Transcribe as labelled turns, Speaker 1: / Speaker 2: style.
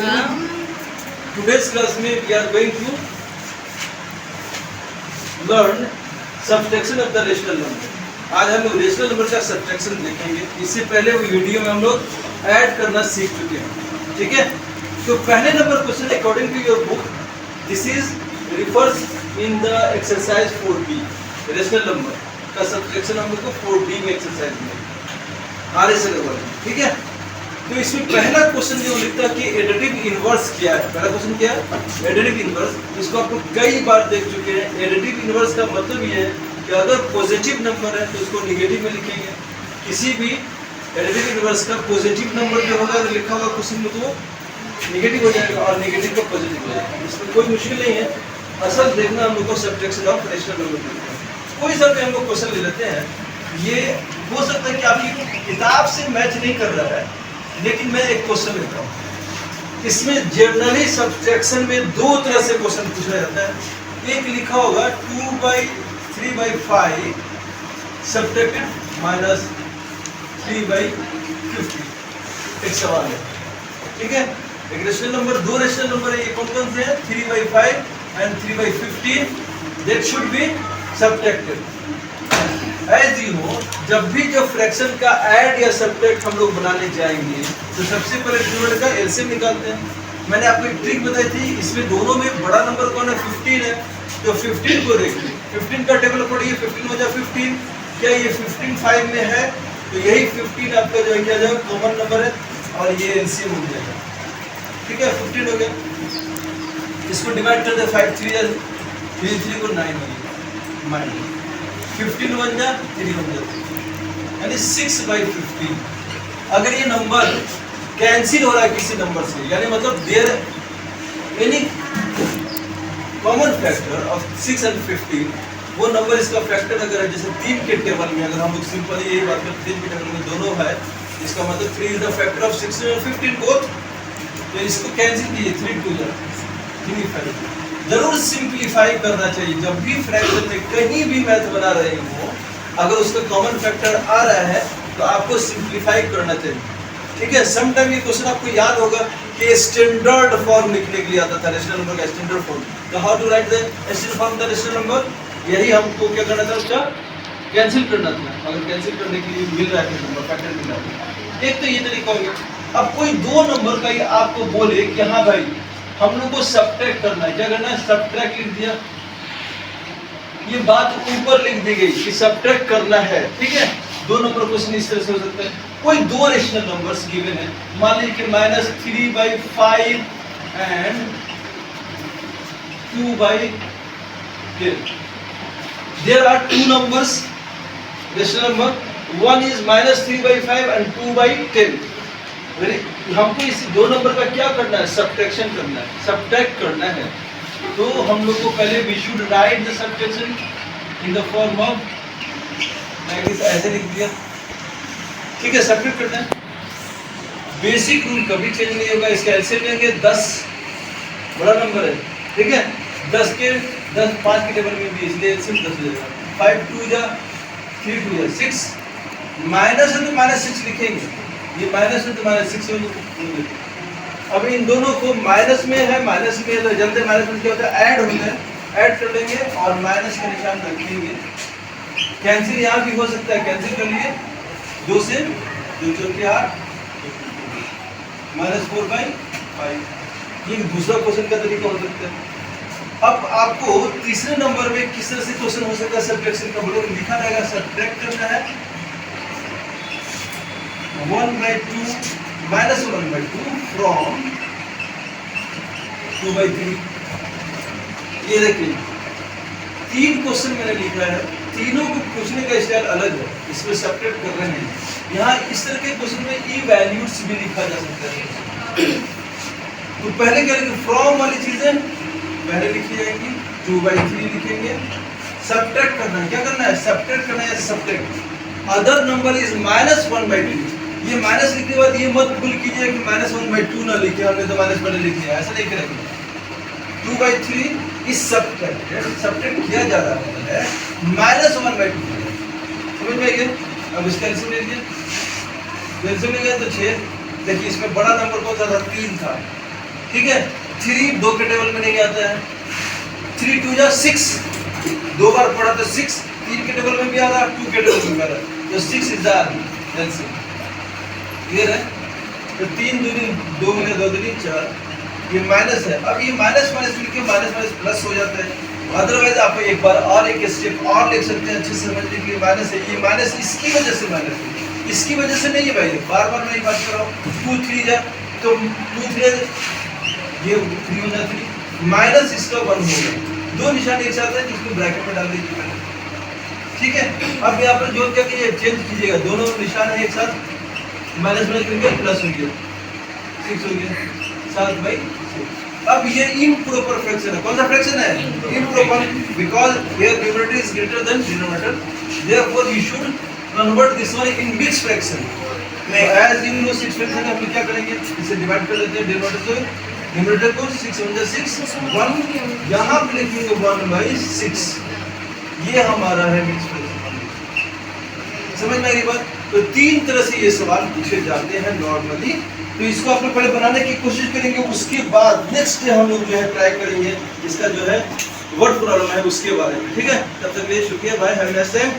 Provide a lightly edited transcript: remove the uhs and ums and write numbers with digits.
Speaker 1: Today's class में we are going to learn subtraction of the rational number. आज हम लोग रेशनल नंबर का सब्ट्रैक्शन देखेंगे। इससे पहले वो वीडियो में हम लोग ऐड करना सीख चुके हैं, ठीक है। तो पहले number question according to your book, this is refers in the exercise 4B। Rational number का सब्ट्रैक्शन हम लोग को 4B में एक्सरसाइज में आर एस एल, ठीक है। तो इसमें पहला क्वेश्चन जो लिखता है कि एडिटिव इनवर्स क्या है। पहला क्वेश्चन क्या है? Additive inverse. इसको आप लोग कई बार देख चुके हैं। एडिटिव इनवर्स का मतलब ये है कि अगर पॉजिटिव नंबर है तो उसको निगेटिव में लिखेंगे। किसी भी एडिटिव इनवर्स का पॉजिटिव नंबर जो होगा अगर लिखा होगा क्वेश्चन में तो निगेटिव हो जाएगा और निगेटिव का पॉजिटिव हो जाएगा। इसमें कोई मुश्किल नहीं है। असल देखना हम लोग को सब्ट्रैक्शन ऑफ रेशनल नंबर। कोई सा भी हम लोग क्वेश्चन ले लेते हैं, ये हो सकता है कि आपकी किताब से मैच नहीं कर रहा है, लेकिन मैं एक क्वेश्चन लेता हूँ। इसमें जनरली सब्ट्रैक्शन में दो तरह से क्वेश्चन पूछा जाता है। एक लिखा होगा 2/3/5 सब्ट्रैक्टेड माइनस 3/50। एक सवाल है, ठीक है। एक रेशनल नंबर, दो रेशनल नंबर है। ये कौन कौन से हैं? 3/5 and 3/15 that should be subtracted. As you know, जब भी जो फ्रैक्शन का ऐड या सब्ट्रैक्ट हम लोग बनाने जाएंगे तो सबसे पहले डिनोमिनेटर का एलसीएम निकालते हैं। मैंने आपको एक ट्रिक बताई थी। इसमें दोनों में बड़ा नंबर कौन है? 15 है। तो 15 को देखिए, 15 का टेबल पढ़िए, 15 हो जाए 15। क्या ये 15 5 में है? तो यही 15 आपका जो है क्या जाएगा? कॉमन नंबर है और ये एलसीएम हो जाएगा, ठीक है। 15 हो गया। इसको डिवाइड कर दे 5 3 को 9 हो गया माइनस 15 बन जा 3 बन जाता, यानी 6/15। अगर ये नंबर कैंसिल हो रहा है किसी नंबर से, यानी मतलब there any common factor of 6 and 15, वो नंबर इसका फैक्टर अगर है, जैसे 3 के टेबल में अगर हम लोग सिंपल यही बात करते 3 के टेबल में दोनों है, इसका मतलब 3 is the factor of 6 and 15 both. तो इसको कैंसिल कीजिए, 3 2 जा 3 जरूर सिंप्लीफाई करना चाहिए। जब भी फ्रैक्शन में कहीं भी मैथ बना रहे हो, अगर उसका कॉमन फैक्टर आ रहा है तो आपको सिंप्लीफाई करना चाहिए, ठीक है। सम टाइम ये क्वेश्चन आपको याद होगा कि स्टैंडर्ड फॉर्म लिखने के लिए आता था रेशनल नंबर का स्टैंडर्ड फॉर्म। तो how to write the standard form the rational number, यही हमको क्या करना था? उसका कैंसिल करना था। अगर कैंसिल करने के लिए मिल रहा है नंबर फैक्टर मिल रहा है, एक तो ये तरीका हो गया। अब कोई दो नंबर का ये आपको बोले कि हाँ भाई हम लोग को सब्ट्रैक्ट करना है, क्या करना है? सब्ट्रैक्ट लिख दिया। ये बात ऊपर लिख दी गई कि सब्ट्रैक्ट करना है, ठीक है। दो नंबर क्वेश्चन इस तरह से हो सकता है। कोई दो रेशनल नंबर्स गिवन है, मान लीजिए कि -3/5 and 2/10। There are two numbers rational number, one is -3/5 and 2/10। हमको इस दो नंबर का क्या करना है? सब्ट्रैक्शन करना है, सब्ट्रैक्ट करना है। तो हम लोग को पहले we should write the subtraction in the form of ऐसे लिख दिया, ठीक है। सब्ट्रैक्ट करना है। बेसिक रूल कभी चेंज नहीं होगा। इसका एलसीएम लेंगे, 10 बड़ा नंबर है, ठीक है। 10 5 के टेबल में भी, इसलिए एलसीएम 10 हो जाएगा। 5 2 जा 3 2 जा 6, माइनस है तो -6 लिखेंगे। ये माइनस है तो -6 हो। अब इन दोनों को माइनस में है, माइनस में है तो जल्दी माइनस में क्या होता है? ऐड होता है। ऐड कर लेंगे और माइनस का निशान रखेंगे। कैंसिल यहाँ भी हो सकता है, कैंसिल कर लिए। 2 से 2 चौके 8 -4/5। ये दूसरा क्वेश्चन का तरीका हो सकता है। अब आपको तीसरे नंबर में किस तरह से क्वेश्चन हो सकता है सब्ट्रैक्शन का? बोलो लिखा रहेगा सब्ट्रैक्ट करना है 1/2 -1/2 फ्रॉम 2/3। ये देखिए 3 क्वेश्चन मैंने लिखा है, तीनों को पूछने का स्टाइल अलग है। इसमें सब्ट्रैक्ट कर रहे हैं। यहाँ इस तरह के क्वेश्चन में ई वैल्यूज भी लिखा जा सकता है। तो पहले क्या लिखेंगे? फ्रॉम वाली चीजें पहले लिखी जाएंगी, 2/3 लिखेंगे। सब्ट्रैक्ट करना है, क्या करना है? सब्ट्रैक्ट करना है। Subtract other number is -1/2। ये माइनस लिखने के बाद ये मत भूल कीजिए कि -1/2 ना लिखे, हमने तो माइनस पहले लिख लिया, ऐसा नहीं करेंगे। 2/3 इस सब्ट्रैक्ट किया जा रहा है -1/2, समझ में आइए। अब इसका एलसीएम ले लीजिए, एलसीएम ले गया तो 6। देखिए इसमें बड़ा नंबर कौन सा था? 3 था। ठीक है। 3 2 के टेबल में नहीं आता है, 3 2 जा 6, 2 बार पढ़ा तो 6, 3 के टेबल में भी आ रहा, 2 के टेबल में भी आ रहा, तो 6 इज द आंसर। क्लियर है? तो 3 दूनी 2 में 2 दूनी 4, ये माइनस है। अब ये माइनस माइनस मिलके माइनस माइनस प्लस हो जाता है। अदरवाइज आप एक बार और एक स्टेप और लिख सकते हैं अच्छे से समझने के लिए। माइनस है, ये माइनस इसकी वजह से माइनस है, इसकी वजह से नहीं है भाई, बार बार मैं ये बात कर रहा हूँ। 2 3 जा तो 2 3 ये 3 हो जाता 3 माइनस इसका 1 हो गया, दो निशान एक साथ है जिसको ब्रैकेट में डाल दीजिए पहले, ठीक है। अब यहाँ पर जोड़ करके ये चेंज कीजिएगा, दोनों निशान है एक साथ, माइनस माइनस करके प्लस हो गया, 6 हो गया, 7/6। अब ये इम्प्रॉपर फ्रैक्शन है। कौन सा फ्रैक्शन है? Improper, because here numerator is greater than denominator, therefore you should convert this one in mixed fraction. As you know 6 fraction है, हम क्या करेंगे, इसे डिवाइड कर लेते हैं डिनोमिनेटर से, न्यूमरेटर को 6 1 6 1, यहाँ पे लिखेंगे 1/6, ये हमारा है मिक्स्ड फ्रैक्शन। समझ में आ रही बात? तो 3 तरह से ये सवाल पूछे जाते हैं नॉर्मली, तो इसको आप लोग पहले बनाने की कोशिश करेंगे, उसके बाद नेक्स्ट डे हम लोग जो है ट्राई करेंगे इसका जो है वर्ड प्रॉब्लम है उसके बारे में, ठीक है। तब तक के लिए शुक्रिया, bye, have a nice time.